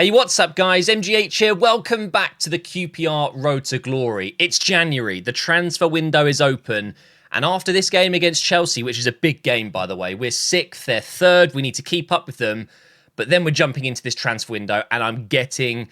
Hey, what's up, guys? MGH here. Welcome back to the QPR Road to Glory. It's January. The transfer window is open. And after this game against Chelsea, which is a big game, by the way, we're 6th, they're 3rd. We need to keep up with them. But then we're jumping into this transfer window and I'm getting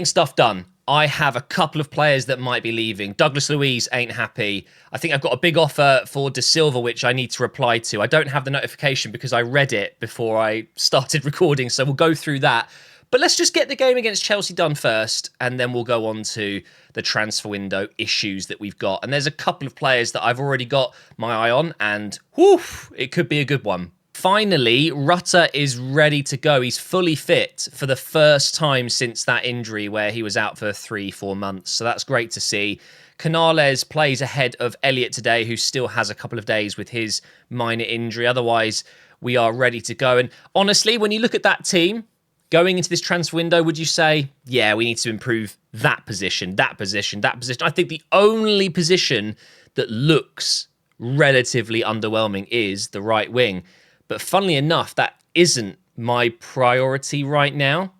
stuff done. I have a couple of players that might be leaving. Douglas Luiz ain't happy. I think I've got a big offer for De Silva, which I need to reply to. I don't have the notification because I read it before I started recording. So we'll go through that. But let's just get the game against Chelsea done first, and then we'll go on to the transfer window issues that we've got. And there's a couple of players that I've already got my eye on, and whew, it could be a good one. Finally, Rutter is ready to go. He's fully fit for the first time since that injury where he was out for 3-4 months. So that's great to see. Canales plays ahead of Elliott today, who still has a couple of days with his minor injury. Otherwise, we are ready to go. And honestly, when you look at that team, going into this transfer window, would you say, yeah, we need to improve that position, that position, that position? I think the only position that looks relatively underwhelming is the right wing. But funnily enough, that isn't my priority right now.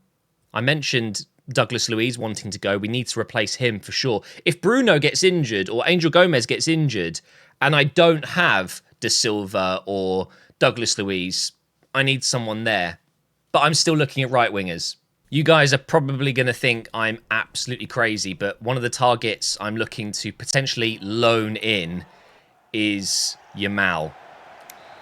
I mentioned Douglas Luiz wanting to go. We need to replace him for sure. If Bruno gets injured or Angel Gomez gets injured and I don't have De Silva or Douglas Luiz, I need someone there. But I'm still looking at right wingers. You guys are probably going to think I'm absolutely crazy, but one of the targets I'm looking to potentially loan in is Yamal.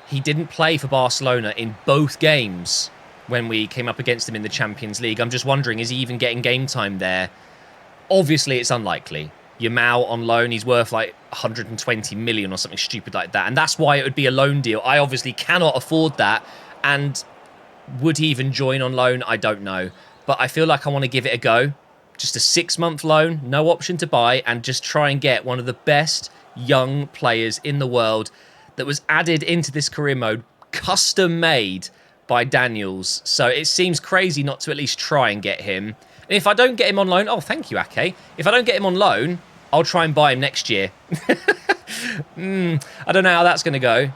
He didn't play for Barcelona in both games when we came up against him in the Champions League. I'm just wondering, is he even getting game time there? Obviously, it's unlikely. Yamal on loan, he's worth like 120 million or something stupid like that. And that's why it would be a loan deal. I obviously cannot afford that. And would he even join on loan? I don't know. But I feel like I want to give it a go. Just a 6-month loan, no option to buy, and just try and get one of the best young players in the world that was added into this career mode, custom made by Daniels. So it seems crazy not to at least try and get him. And if I don't get him on loan, oh, thank you, Ake. If I don't get him on loan, I'll try and buy him next year. I don't know how that's going to go.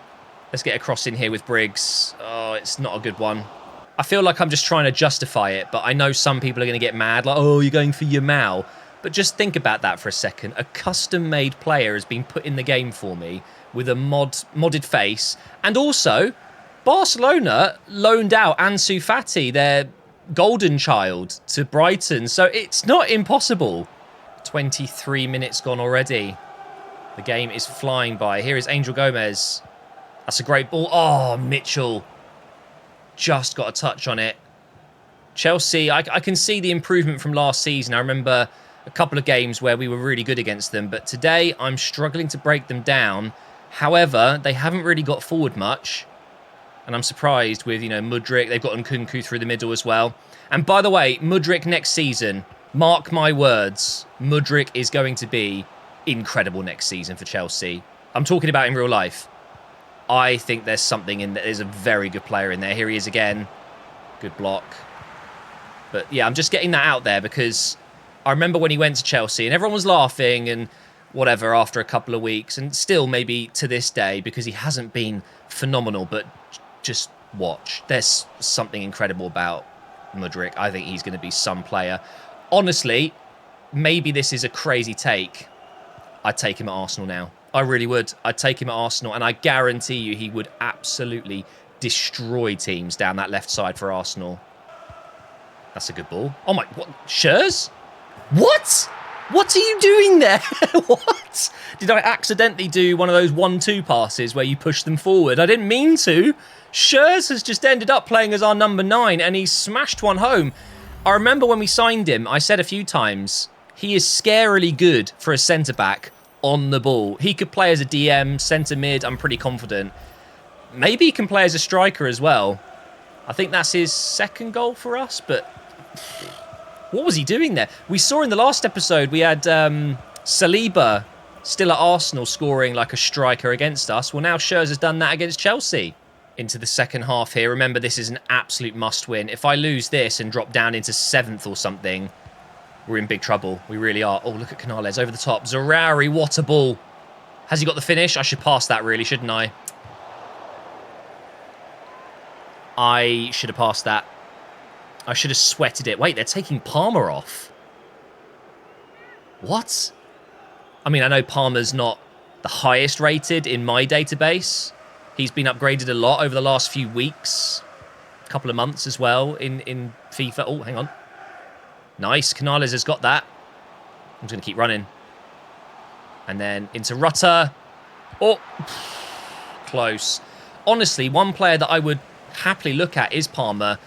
Let's get a cross in here with Briggs. Oh, it's not a good one. I feel like I'm just trying to justify it, but I know some people are going to get mad. Like, oh, you're going for Yamal. But just think about that for a second. A custom-made player has been put in the game for me with a modded face. And also, Barcelona loaned out Ansu Fati, their golden child, to Brighton. So it's not impossible. 23 minutes gone already. The game is flying by. Here is Angel Gomez. That's a great ball. Oh, Mitchell just got a touch on it. Chelsea, I can see the improvement from last season. I remember a couple of games where we were really good against them. But today, I'm struggling to break them down. However, they haven't really got forward much. And I'm surprised with, Mudryk. They've got Nkunku through the middle as well. And by the way, Mudryk next season, mark my words, Mudryk is going to be incredible next season for Chelsea. I'm talking about in real life. I think there's something in there. There's a very good player in there. Here he is again. Good block. But yeah, I'm just getting that out there because I remember when he went to Chelsea and everyone was laughing and whatever after a couple of weeks, and still maybe to this day because he hasn't been phenomenal. But just watch. There's something incredible about Mudryk. I think he's going to be some player. Honestly, maybe this is a crazy take. I'd take him at Arsenal now. I really would. I'd take him at Arsenal, and I guarantee you he would absolutely destroy teams down that left side for Arsenal. That's a good ball. Oh my, what? Schürrle? What? What are you doing there? What? Did I accidentally do one of those 1-2 passes where you push them forward? I didn't mean to. Schürrle has just ended up playing as our number 9, and he's smashed one home. I remember when we signed him, I said a few times, he is scarily good for a centre-back on the ball. He could play as a DM, centre mid, I'm pretty confident. Maybe he can play as a striker as well. I think that's his second goal for us, but what was he doing there? We saw in the last episode, we had Saliba still at Arsenal scoring like a striker against us. Well, now Schürrle has done that against Chelsea. Into the second half here. Remember, this is an absolute must-win. If I lose this and drop down into 7th or something, we're in big trouble. We really are. Oh, look at Canales over the top. Zerari, what a ball. Has he got the finish? I should pass that really, shouldn't I? I should have passed that. I should have sweated it. Wait, they're taking Palmer off. What? I mean, I know Palmer's not the highest rated in my database. He's been upgraded a lot over the last few weeks. A couple of months as well in FIFA. Oh, hang on. Nice. Canales has got that. I'm just going to keep running. And then into Rutter. Oh, close. Honestly, one player that I would happily look at is Palmer.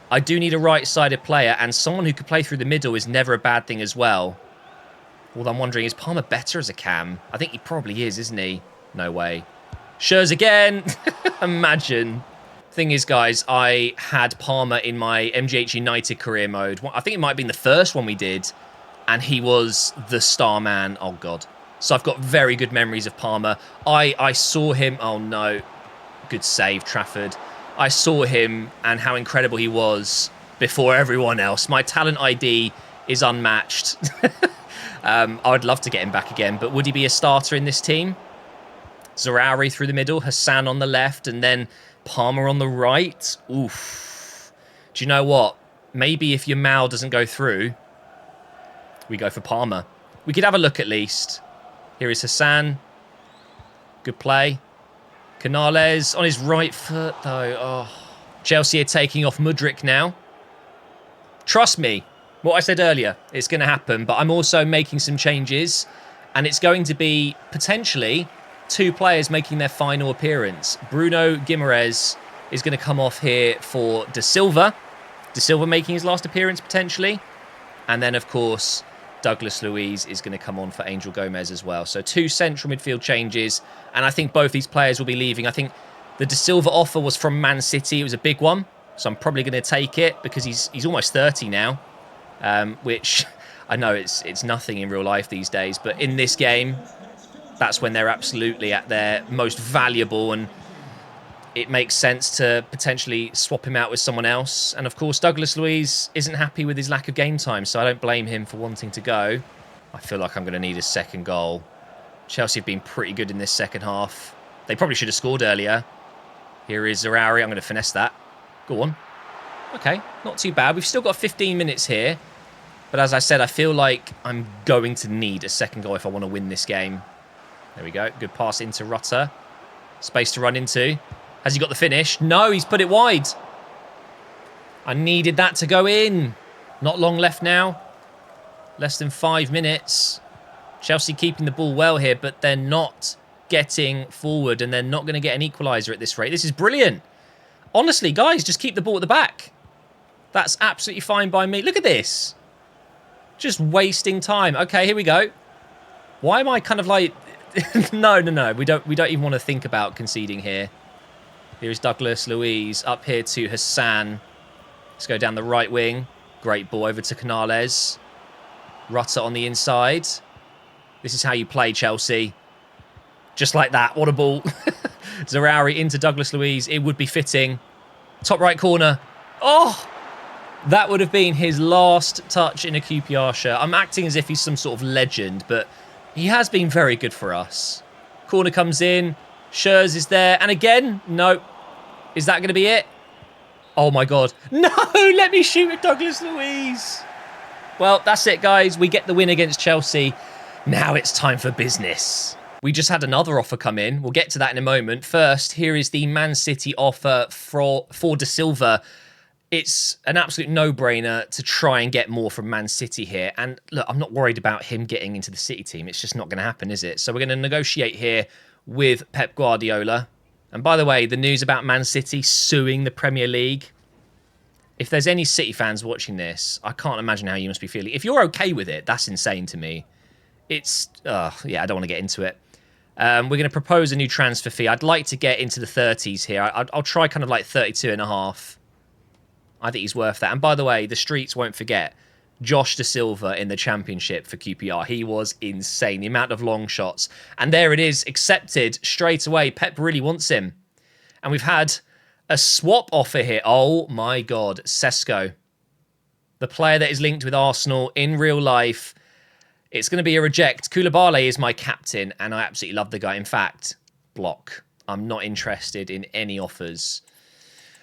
I do need a right-sided player, and someone who could play through the middle is never a bad thing as well. Although I'm wondering, is Palmer better as a cam? I think he probably is, isn't he? No way. Schurz again. Imagine. Thing is, guys, I had Palmer in my MGH United career mode. I think it might have been the first one we did, and he was the star man. Oh, God. So I've got very good memories of Palmer. I saw him. Oh, no. Good save, Trafford. I saw him and how incredible he was before everyone else. My talent ID is unmatched. I would love to get him back again, but would he be a starter in this team? Zaroury through the middle, Hassan on the left, and then Palmer on the right. Oof. Do you know what? Maybe if your Mal doesn't go through, we go for Palmer. We could have a look at least. Here is Hassan. Good play. Canales on his right foot, though. Oh. Chelsea are taking off Mudryk now. Trust me, what I said earlier, it's going to happen, but I'm also making some changes, and it's going to be potentially 2 players making their final appearance. Bruno Guimaraes is going to come off here for De Silva. De Silva making his last appearance, potentially. And then, of course, Douglas Luiz is going to come on for Angel Gomez as well. So 2 central midfield changes, and I think both these players will be leaving. I think the De Silva offer was from Man City. It was a big one, so I'm probably going to take it because he's almost 30 now, which I know it's nothing in real life these days, but in this game, that's when they're absolutely at their most valuable, and it makes sense to potentially swap him out with someone else. And of course, Douglas Luiz isn't happy with his lack of game time, so I don't blame him for wanting to go. I feel like I'm going to need a second goal. Chelsea have been pretty good in this second half. They probably should have scored earlier. Here is Zaroury. I'm going to finesse that. Go on. Okay, not too bad. We've still got 15 minutes here. But as I said, I feel like I'm going to need a second goal if I want to win this game. There we go. Good pass into Rutter. Space to run into. Has he got the finish? No, he's put it wide. I needed that to go in. Not long left now. Less than 5 minutes. Chelsea keeping the ball well here, but they're not getting forward, and they're not going to get an equaliser at this rate. This is brilliant. Honestly, guys, just keep the ball at the back. That's absolutely fine by me. Look at this. Just wasting time. Okay, here we go. Why am I kind of like... No. We don't even want to think about conceding here. Here's Douglas Luiz up here to Hassan. Let's go down the right wing. Great ball over to Canales. Rutter on the inside. This is how you play, Chelsea. Just like that. What a ball. Zaroury into Douglas Luiz. It would be fitting. Top right corner. Oh! That would have been his last touch in a QPR shirt. I'm acting as if he's some sort of legend, but he has been very good for us. Corner comes in. Schurz is there. And again, no. Is that going to be it? Oh, my God. No, let me shoot at Douglas Luiz. Well, that's it, guys. We get the win against Chelsea. Now it's time for business. We just had another offer come in. We'll get to that in a moment. First, here is the Man City offer for De Silva. It's an absolute no-brainer to try and get more from Man City here. And look, I'm not worried about him getting into the City team. It's just not going to happen, is it? So we're going to negotiate here with Pep Guardiola. And by the way, the news about Man City suing the Premier League. If there's any City fans watching this, I can't imagine how you must be feeling. If you're okay with it, that's insane to me. It's, yeah, I don't want to get into it. We're going to propose a new transfer fee. I'd like to get into the 30s here. I'll try kind of like 32.5. I think he's worth that. And by the way, the streets won't forget Josh De Silva in the Championship for QPR. He was insane. The amount of long shots. And there it is, accepted straight away. Pep really wants him. And we've had a swap offer here. Oh my God, Sesko. The player that is linked with Arsenal in real life. It's going to be a reject. Koulibaly is my captain, and I absolutely love the guy. In fact, block. I'm not interested in any offers.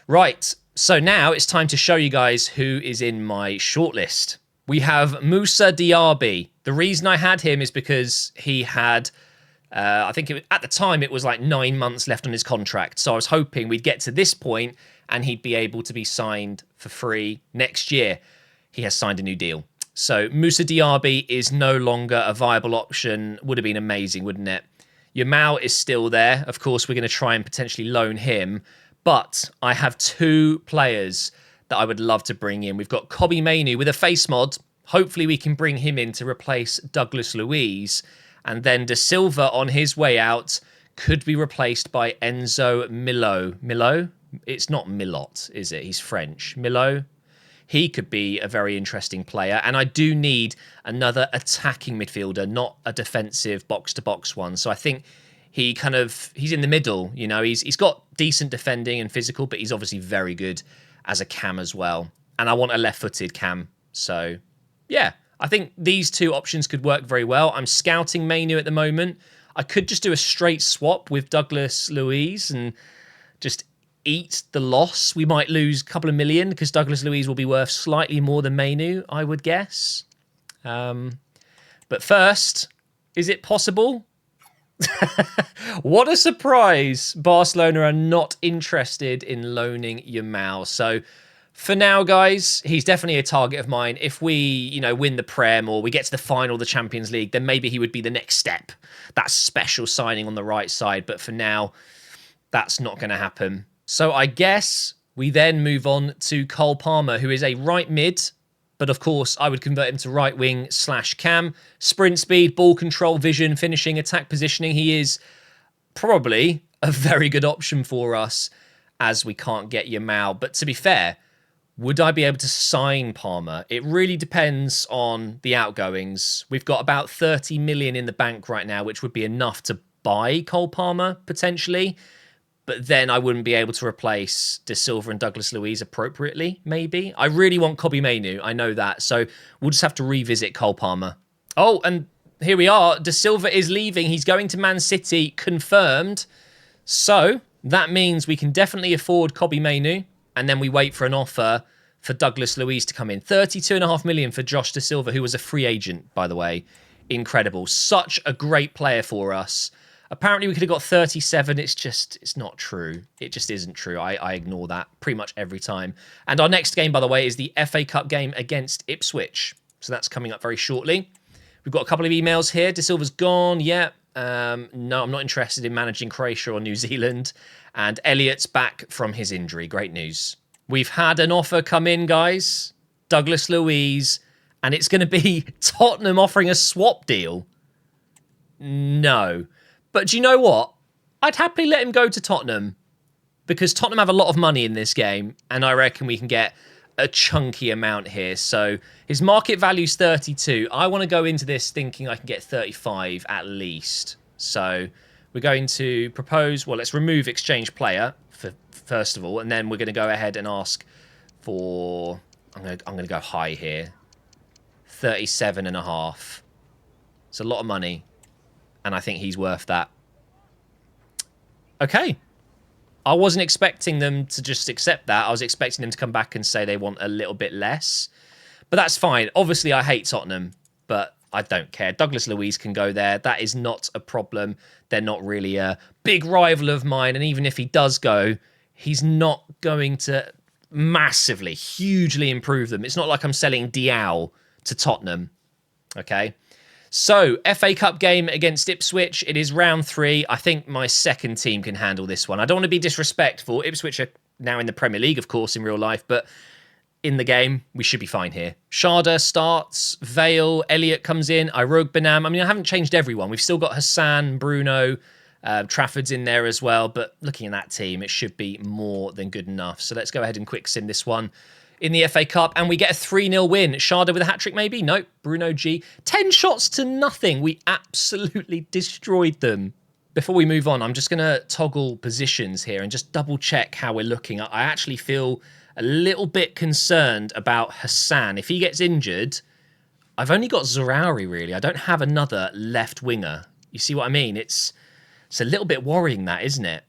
Right. So now it's time to show you guys who is in my shortlist. We have Moussa Diaby. The reason I had him is because he had, I think at the time it was like 9 months left on his contract. So I was hoping we'd get to this point and he'd be able to be signed for free next year. He has signed a new deal. So Moussa Diaby is no longer a viable option. Would have been amazing, wouldn't it? Yamal is still there. Of course, we're going to try and potentially loan him. But I have 2 players that I would love to bring in. We've got Kobbie Mainoo with a face mod. Hopefully we can bring him in to replace Douglas Luiz. And then De Silva on his way out could be replaced by Enzo Milo. Milo? It's not Milot, is it? He's French. Milo? He could be a very interesting player. And I do need another attacking midfielder, not a defensive box-to-box one. So I think he's in the middle. You know, he's got decent defending and physical, but he's obviously very good as a cam as well. And I want a left-footed cam. So, yeah, I think these 2 options could work very well. I'm scouting Mainoo at the moment. I could just do a straight swap with Douglas Luiz and just eat the loss. We might lose a couple of million because Douglas Luiz will be worth slightly more than Mainoo, I would guess. But first, is it possible? What a surprise. Barcelona are not interested in loaning Yamal. So for now, guys, he's definitely a target of mine. If we, win the Prem or we get to the final of the Champions League, then maybe he would be the next step. That special signing on the right side. But for now, that's not going to happen. So I guess we then move on to Cole Palmer, who is a right mid. But of course, I would convert him to right wing / cam. Sprint speed, ball control, vision, finishing, attack positioning. He is probably a very good option for us as we can't get Yamal. But to be fair, would I be able to sign Palmer? It really depends on the outgoings. We've got about 30 million in the bank right now, which would be enough to buy Cole Palmer potentially. But then I wouldn't be able to replace De Silva and Douglas Luiz appropriately, maybe. I really want Kobbie Mainoo, I know that. So we'll just have to revisit Cole Palmer. Oh, and here we are. De Silva is leaving. He's going to Man City, confirmed. So that means we can definitely afford Kobbie Mainoo. And then we wait for an offer for Douglas Luiz to come in. 32.5 million for Josh De Silva, who was a free agent, by the way. Incredible. Such a great player for us. Apparently, we could have got 37. It's not true. It just isn't true. I ignore that pretty much every time. And our next game, by the way, is the FA Cup game against Ipswich. So that's coming up very shortly. We've got a couple of emails here. De Silva's gone. Yeah. No, I'm not interested in managing Croatia or New Zealand. And Elliot's back from his injury. Great news. We've had an offer come in, guys. Douglas Luiz. And it's going to be Tottenham offering a swap deal. No. But do you know what? I'd happily let him go to Tottenham because Tottenham have a lot of money in this game and I reckon we can get a chunky amount here. So his market value is 32. I want to go into this thinking I can get 35 at least. So we're going to propose, well, let's remove exchange player first of all, and then we're going to go ahead and ask for, I'm going to go high here, 37.5. It's a lot of money. And I think he's worth that. Okay. I wasn't expecting them to just accept that. I was expecting them to come back and say they want a little bit less. But that's fine. Obviously, I hate Tottenham, but I don't care. Douglas Luiz can go there. That is not a problem. They're not really a big rival of mine. And even if he does go, he's not going to massively, hugely improve them. It's not like I'm selling Diao to Tottenham. Okay. So, FA Cup game against Ipswich. It is round 3. I think my second team can handle this one. I don't want to be disrespectful. Ipswich are now in the Premier League, of course, in real life. But in the game, we should be fine here. Sharda starts. Vale. Elliott comes in. Irog Benam. I mean, I haven't changed everyone. We've still got Hassan, Bruno. Trafford's in there as well. But looking at that team, it should be more than good enough. So, let's go ahead and quick sim this one. In the FA Cup, and we get a 3-0 win. Sharda with a hat-trick, maybe? Nope. Bruno G. 10 shots to nothing. We absolutely destroyed them. Before we move on, I'm just going to toggle positions here and just double-check how we're looking. I actually feel a little bit concerned about Hassan. If he gets injured, I've only got Zorauri, really. I don't have another left winger. You see what I mean? It's a little bit worrying, that, isn't it?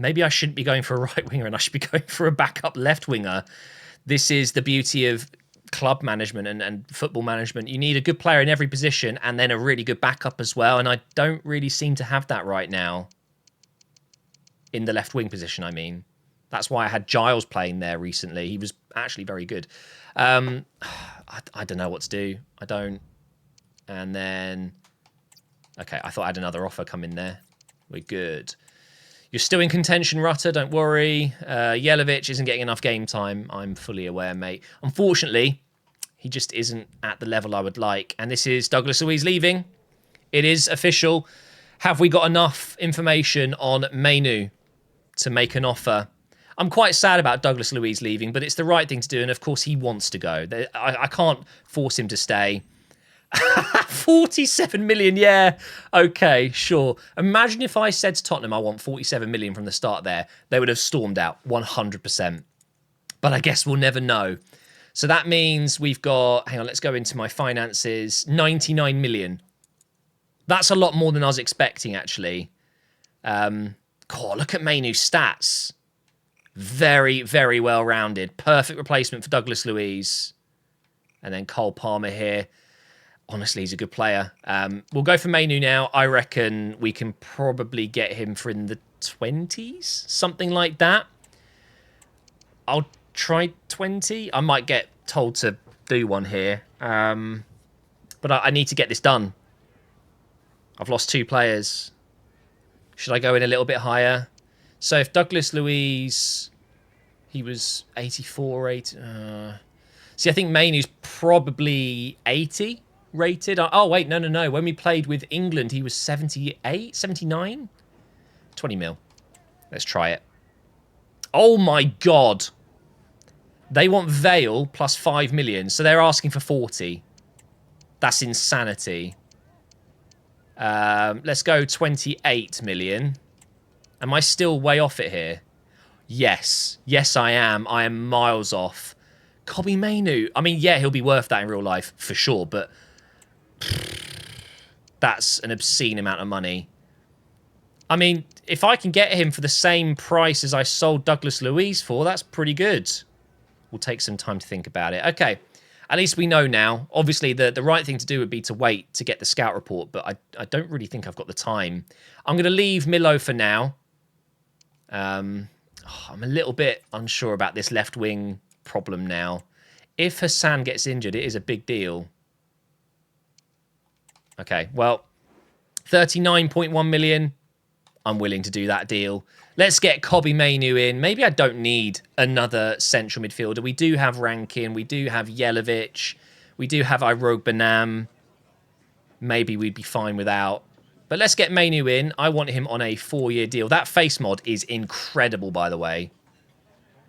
Maybe I shouldn't be going for a right winger and I should be going for a backup left winger. This is the beauty of club management and football management. You need a good player in every position and then a really good backup as well. And I don't really seem to have that right now. In the left wing position, I mean. That's why I had Giles playing there recently. He was actually very good. I don't know what to do. I don't. And then... Okay, I thought I had another offer come in there. We're good. You're still in contention, Rutter. Don't worry. Jelavic isn't getting enough game time. I'm fully aware, mate. Unfortunately, he just isn't at the level I would like. And this is Douglas Luiz leaving. It is official. Have we got enough information on Mainoo to make an offer? I'm quite sad about Douglas Luiz leaving, but it's the right thing to do. And of course, he wants to go. I can't force him to stay. 47 million, yeah. Okay, sure. Imagine if I said to Tottenham, I want 47 million from the start there. They would have stormed out 100%. But I guess we'll never know. So that means we've got, hang on, let's go into my finances. 99 million. That's a lot more than I was expecting, actually. God, look at Mainoo's stats. Very, very well-rounded. Perfect replacement for Douglas Luiz. And then Cole Palmer here. Honestly, he's a good player. We'll go for Mainoo now. I reckon we can probably get him for in the 20s, something like that. I'll try 20. I might get told to do one here. But I need to get this done. I've lost 2 players. Should I go in a little bit higher? So if Douglas Luiz, he was 84, 80. See, I think Mainoo's probably 80. Rated. Oh, wait, no. When we played with England, he was 78, 79? 20 mil. Let's try it. Oh, my God. They want Vale plus 5 million, so they're asking for 40. That's insanity. Let's go 28 million. Am I still way off it here? Yes. Yes, I am. I am miles off. Kobbie Mainoo. I mean, yeah, he'll be worth that in real life, for sure, but... That's an obscene amount of money. I mean, if I can get him for the same price as I sold Douglas Luiz for, that's pretty good. We'll take some time to think about it. Okay, at least we know now. Obviously, the right thing to do would be to wait to get the scout report, but I don't really think I've got the time. I'm going to leave Milo for now. I'm a little bit unsure about this left wing problem now. If Hassan gets injured, it is a big deal. Okay, well, 39.1 million. I'm willing to do that deal. Let's get Kobbie Mainoo in. Maybe I don't need another central midfielder. We do have Rankin. We do have Jelavic. We do have Irogbinam. Maybe we'd be fine without. But let's get Mainoo in. I want him on a 4-year deal. That face mod is incredible, by the way.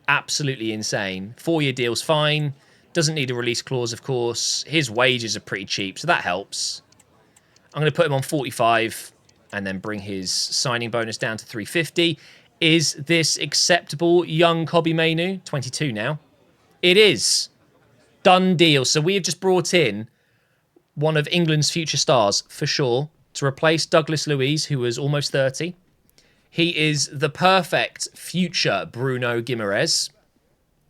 Absolutely insane. 4-year deal's fine. Doesn't need a release clause, of course. His wages are pretty cheap, so that helps. I'm going to put him on 45 and then bring his signing bonus down to 350. Is this acceptable, young Kobbie Mainoo? 22 now. It is. Done deal. So we have just brought in one of England's future stars, for sure, to replace Douglas Luiz, who was almost 30. He is the perfect future Bruno Guimaraes.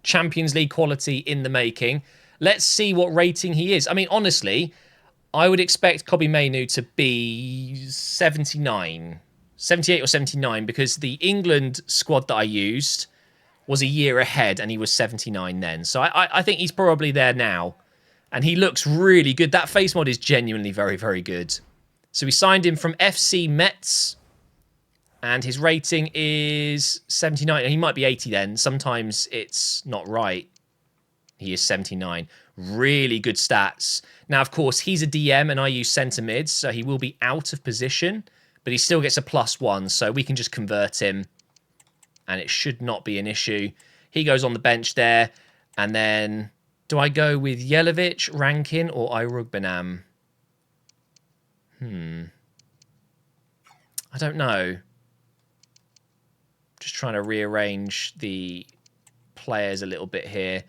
Champions League quality in the making. Let's see what rating he is. I mean, honestly... I would expect Kobbie Mainoo to be 79, 78 or 79, because the England squad that I used was a year ahead and he was 79 then. So I think he's probably there now. And he looks really good. That face mod is genuinely very, very good. So we signed him from FC Metz. And his rating is 79. And he might be 80 then. Sometimes it's not right. He is 79. Really good stats. Now, of course, he's a DM and I use centre mids, so he will be out of position, but he still gets a +1, so we can just convert him, and it should not be an issue. He goes on the bench there, and then do I go with Jelavic, Rankin, or Irogbinam? I don't know. Just trying to rearrange the players a little bit here.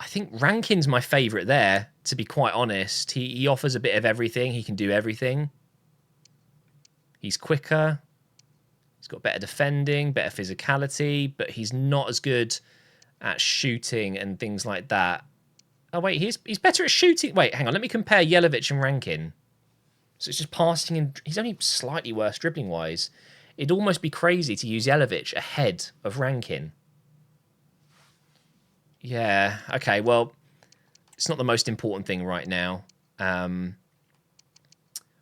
I think Rankin's my favourite there, to be quite honest. He offers a bit of everything. He can do everything. He's quicker. He's got better defending, better physicality, but he's not as good at shooting and things like that. Oh, wait, he's better at shooting. Wait, hang on. Let me compare Jelavic and Rankin. So it's just passing, and he's only slightly worse dribbling-wise. It'd almost be crazy to use Jelavic ahead of Rankin. Yeah, okay, well, it's not the most important thing right now.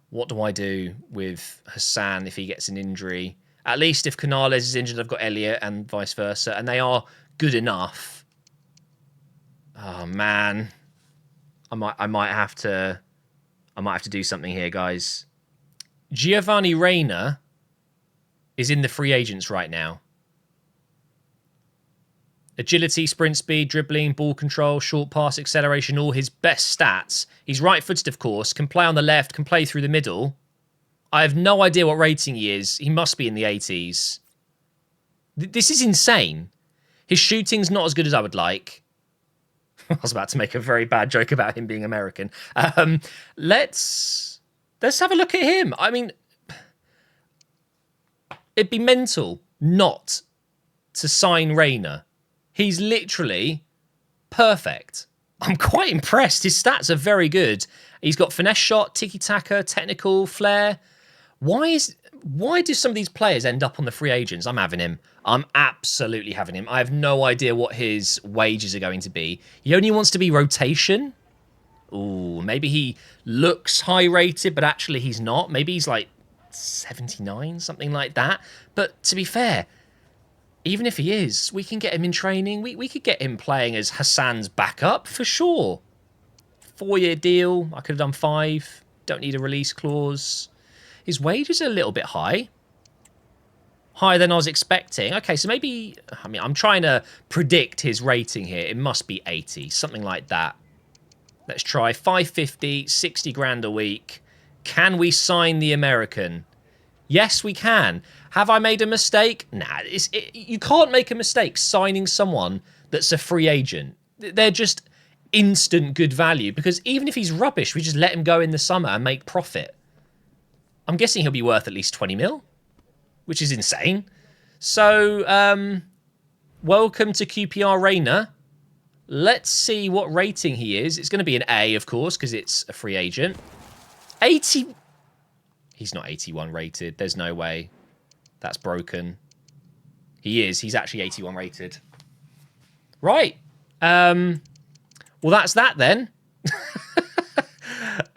What do I do with Hassan if he gets an injury? At least if Canales is injured, I've got Elliot and vice versa, and they are good enough. Oh man, I might have to do something here, guys. Giovanni Reina is in the free agents right now. Agility, sprint speed, dribbling, ball control, short pass, acceleration, all his best stats. He's right-footed, of course, can play on the left, can play through the middle. I have no idea what rating he is. He must be in the 80s. This is insane. His shooting's not as good as I would like. I was about to make a very bad joke about him being American. Let's have a look at him. I mean, it'd be mental not to sign Reina. He's literally perfect. I'm quite impressed. His stats are very good. He's got finesse shot, tiki-taka, technical, flair. Why do some of these players end up on the free agents? I'm having him. I'm absolutely having him. I have no idea what his wages are going to be. He only wants to be rotation. Ooh, maybe he looks high rated, but actually he's not. Maybe he's like 79, something like that. But to be fair, even if he is, we can get him in training. We could get him playing as Hassan's backup for sure. 4-year deal. I could have done 5. Don't need a release clause. His wages are a little bit high. Higher than I was expecting. Okay, so maybe, I mean, I'm trying to predict his rating here. It must be 80, something like that. Let's try 550, 60 grand a week. Can we sign the American? Yes, we can. Have I made a mistake? Nah, you can't make a mistake signing someone that's a free agent. They're just instant good value because even if he's rubbish, we just let him go in the summer and make profit. I'm guessing he'll be worth at least 20 mil, which is insane. So, welcome to QPR Reina. Let's see what rating he is. It's going to be an A, of course, because it's a free agent. 80... He's not 81 rated. There's no way. That's broken. He is. He's actually 81 rated. Right. Well, that's that then.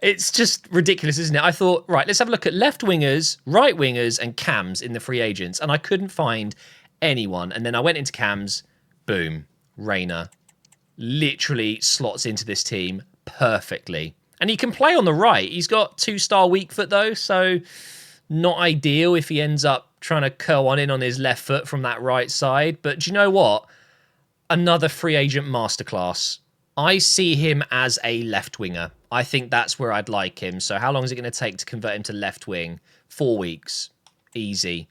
It's just ridiculous, isn't it? I thought, right, let's have a look at left wingers, right wingers, and cams in the free agents. And I couldn't find anyone. And then I went into cams. Boom. Reina literally slots into this team perfectly. And he can play on the right. He's got 2-star weak foot, though, so not ideal if he ends up trying to curl one in on his left foot from that right side. But do you know what? Another free agent masterclass. I see him as a left winger. I think that's where I'd like him. So how long is it going to take to convert him to left wing? 4 weeks. Easy.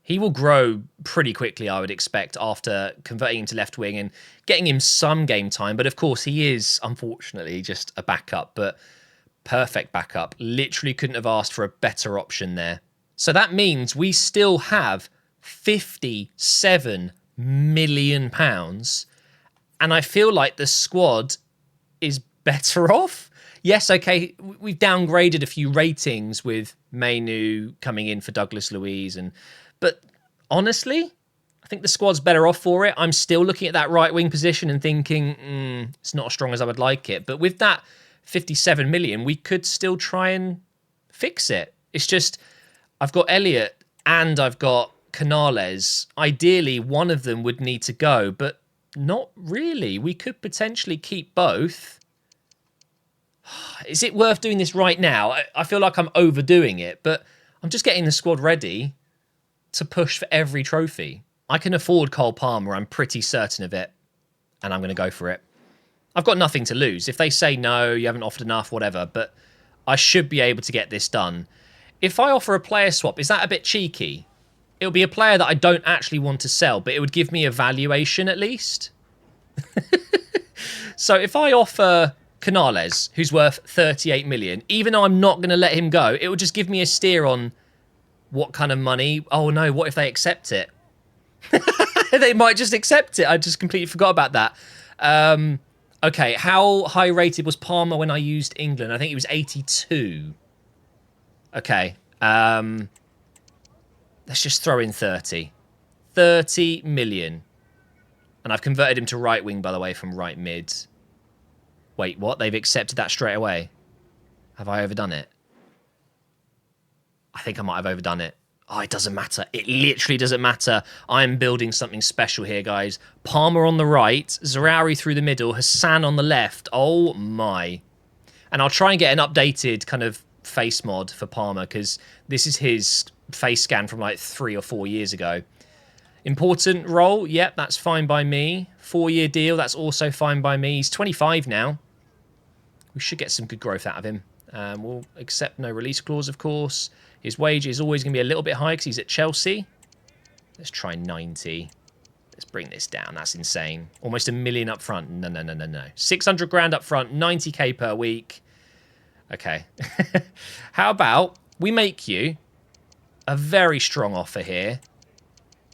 He will grow pretty quickly, I would expect, after converting him to left wing and getting him some game time. But of course, he is, unfortunately, just a backup. But perfect backup. Literally couldn't have asked for a better option there. So that means we still have £57 million. And I feel like the squad is better off. Yes, okay, we've downgraded a few ratings with Mainoo coming in for Douglas Luiz. But honestly, I think the squad's better off for it. I'm still looking at that right wing position and thinking, it's not as strong as I would like it. But with that 57 million, we could still try and fix it. It's just, I've got Elliot and I've got Canales. Ideally, one of them would need to go, but not really. We could potentially keep both. Is it worth doing this right now? I feel like I'm overdoing it, but I'm just getting the squad ready to push for every trophy. I can afford Cole Palmer, I'm pretty certain of it, and I'm going to go for it. I've got nothing to lose. If they say no, you haven't offered enough, whatever, but I should be able to get this done. If I offer a player swap, is that a bit cheeky? It'll be a player that I don't actually want to sell, but it would give me a valuation at least. So if I offer Canales, who's worth 38 million, even though I'm not going to let him go, it will just give me a steer on What kind of money? Oh no, what if they accept it? They might just accept it. I just completely forgot about that. Okay, how high rated was Palmer when I used England? I think it was 82. Okay, let's just throw in 30. 30 million. And I've converted him to right wing, by the way, from right mid. Wait, what? They've accepted that straight away. Have I overdone it? I think I might have overdone it. Oh, it doesn't matter. It literally doesn't matter. I'm building something special here, guys. Palmer on the right, Zaroury through the middle, Hassan on the left. Oh, my. And I'll try and get an updated kind of face mod for Palmer, because this is his face scan from like 3 or 4 years ago. Important role. Yep, that's fine by me. 4-year deal. That's also fine by me. He's 25 now. We should get some good growth out of him. We'll accept no release clause, of course. His wage is always going to be a little bit high because he's at Chelsea. Let's try 90. Let's bring this down. That's insane. Almost $1 million up front. No. 600 grand up front, 90k per week. Okay. How about we make you a very strong offer here,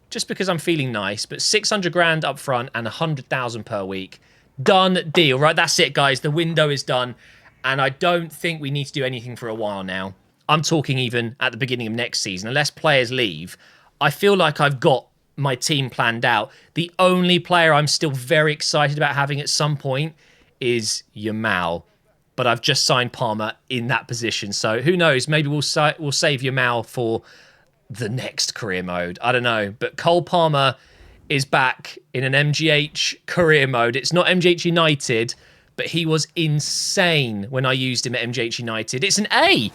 just because I'm feeling nice, but 600 grand up front and 100,000 per week. Done deal, right? That's it, guys. The window is done. And I don't think we need to do anything for a while now. I'm talking even at the beginning of next season. Unless players leave, I feel like I've got my team planned out. The only player I'm still very excited about having at some point is Yamal. But I've just signed Palmer in that position. So who knows? Maybe we'll save Yamal for the next career mode. I don't know. But Cole Palmer is back in an MGH career mode. It's not MGH United, but he was insane when I used him at MGH United. It's an A.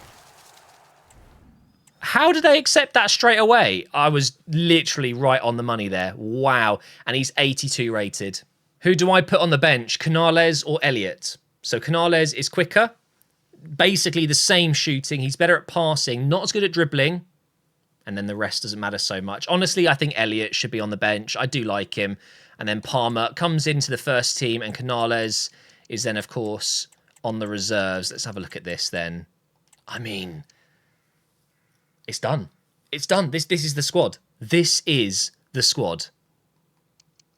How did they accept that straight away? I was literally right on the money there. Wow. And he's 82 rated. Who do I put on the bench? Canales or Elliott? So Canales is quicker. Basically the same shooting. He's better at passing. Not as good at dribbling. And then the rest doesn't matter so much. Honestly, I think Elliott should be on the bench. I do like him. And then Palmer comes into the first team. And Canales is then, of course, on the reserves. Let's have a look at this then. I mean, it's done. It's done. This is the squad. This is the squad.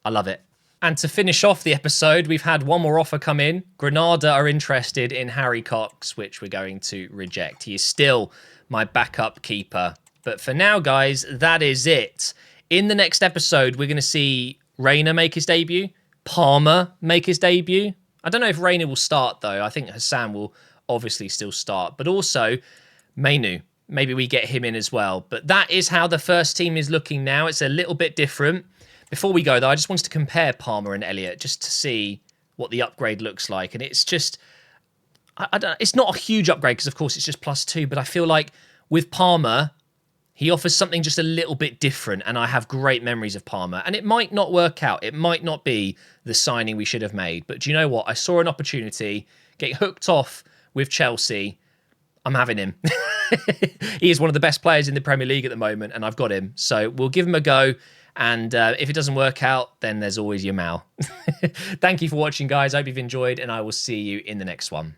I love it. And to finish off the episode, we've had one more offer come in. Granada are interested in Harry Cox, which we're going to reject. He is still my backup keeper. But for now, guys, that is it. In the next episode, we're going to see Reina make his debut. Palmer make his debut. I don't know if Reina will start, though. I think Hassan will obviously still start. But also, Mainoo. Maybe we get him in as well. But that is how the first team is looking now. It's a little bit different. Before we go, though, I just wanted to compare Palmer and Elliott just to see what the upgrade looks like. And it's just, I don't. It's not a huge upgrade because, of course, it's just +2. But I feel like with Palmer, he offers something just a little bit different. And I have great memories of Palmer. And it might not work out. It might not be the signing we should have made. But do you know what? I saw an opportunity, get hooked off with Chelsea. I'm having him. He is one of the best players in the Premier League at the moment, and I've got him. So we'll give him a go. And if it doesn't work out, then there's always Yamal. Thank you for watching, guys. I hope you've enjoyed, and I will see you in the next one.